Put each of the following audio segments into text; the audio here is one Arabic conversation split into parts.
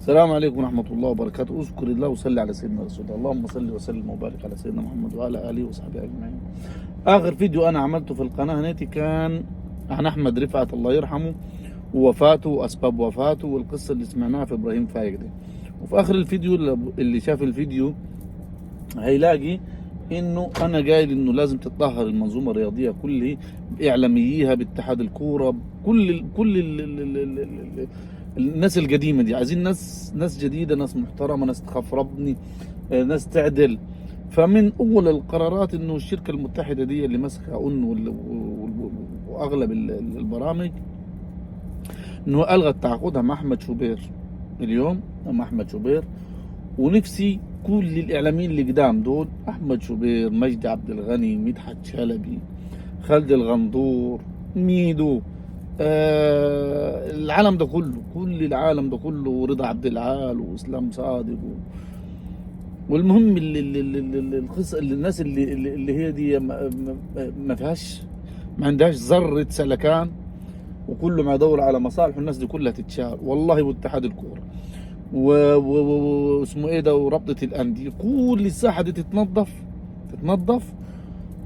السلام عليكم ورحمة الله وبركاته. اذكر الله وصلي على سيدنا رسول الله. اللهم صل وسلم وبارك على سيدنا محمد وعلى آله وصحبه أجمعين. آخر فيديو أنا عملته في القناة هنيتي كان عن أحمد رفعت الله يرحمه ووفاته وأسباب وفاته والقصة اللي سمعناها في إبراهيم فايق دي. وفي آخر الفيديو اللي شاف الفيديو هيلاقي إنه أنا قايل إنه لازم تتطهر المنظومة الرياضية كلها بإعلامييها باتحاد الكورة كل الناس القديمة دي. عايزين ناس جديدة، ناس محترمة، ناس تخاف ربني، ناس تعدل. فمن أول القرارات إنه الشركة المتحدة دي اللي ماسكة وأغلب البرامج إنه ألغت تعاقدها مع أحمد شوبير اليوم، مع أحمد شوبير. ونفسي كل الإعلاميين اللي قدام دول، أحمد شوبير، مجدي عبد الغني، مدحت شلبي، خالد الغندور، ميدو، العالم ده كله، كل العالم ده كله، ورضا عبد العال واسلام صادق والمهم القصه الناس اللي هي دي ما فيهاش، ما عندهاش ذره سلكان، وكله ما يدور على مصالح. الناس دي كلها تتشال والله. واتحاد الكوره واسمه ايه ده ورابطه الانديه، كل الساحه دي تتنظف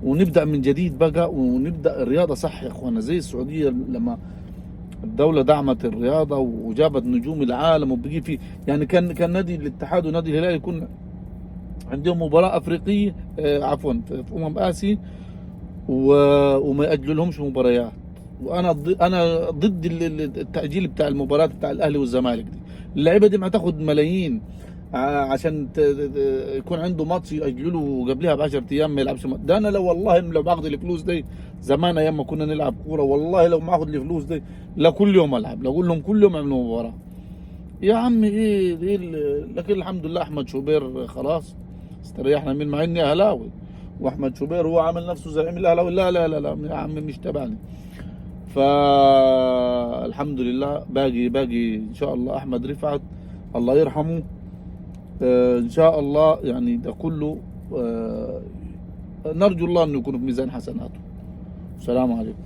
ونبدا من جديد بقى، ونبدا الرياضه صح يا اخوانا. زي السعوديه لما الدوله دعمت الرياضه وجابت نجوم العالم وبقي في، يعني كان نادي الاتحاد ونادي الهلال يكون عندهم مباراه افريقيه، عفوا في اسيا، وما ياجلوا لهمش مباريات. انا ضد التاجيل بتاع المباريات بتاع الاهلي والزمالك دي. اللعيبه دي ما تاخد ملايين عشان يكون عنده ماتش يأجلوا له قبلها ب 10 ايام ما يلعبش. ده انا لو باخد الفلوس دي زمان ايام ما كنا نلعب كوره، والله لو ما اخد الفلوس دي لا كل يوم العب، لا اقول لهم كل يوم اعملوا مباراه. يا عمي ايه لكن الحمد لله احمد شوبير خلاص استريحنا من، مع اني اهلاوي واحمد شوبير هو عامل نفسه زعيم الاهلاوي. لا لا لا لا يا عمي مش تبعني. فالحمد لله باقي ان شاء الله احمد رفعت الله يرحمه. ان شاء الله يعني ده كله نرجو الله انه يكون في ميزان حسناته. السلام عليكم.